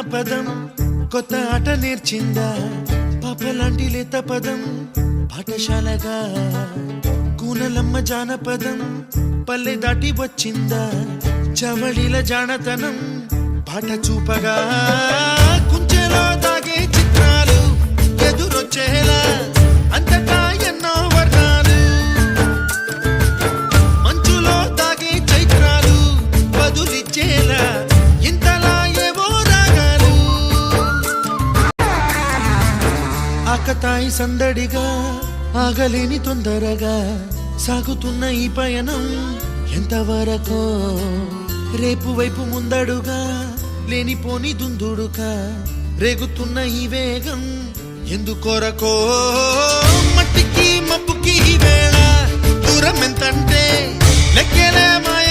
జానపదం కొత్త ఆట నేర్చిందా పాపలాంటి లేత పదం పాఠశాలగా కూనలమ్మ జానపదం పల్లె దాటి వచ్చిందా చవళిల జానతనం పాట చూపగా కుంచెలో దాగే చిత్రాలు ఎదురొచ్చేలా అంతటా ఎన్నో వర్ణాలు మంచులో దాగే చైత్రాలు బదులిచ్చేలా ఇంతలా ఏవో రాగాలు ఆకతాయి సందడిగా ఆగలేని తొందరగా సాగుతున్న ఈ పయనం ఎంతవరకో రేపు వైపు ముందడుగా లేనిపోని దుందుడుగా రేగుతున్న ఈ వేగం ఎందుకొరకో మట్టికి మబ్బుకి వేళ దూరం ఎంతంటే లెక్కలే మాయ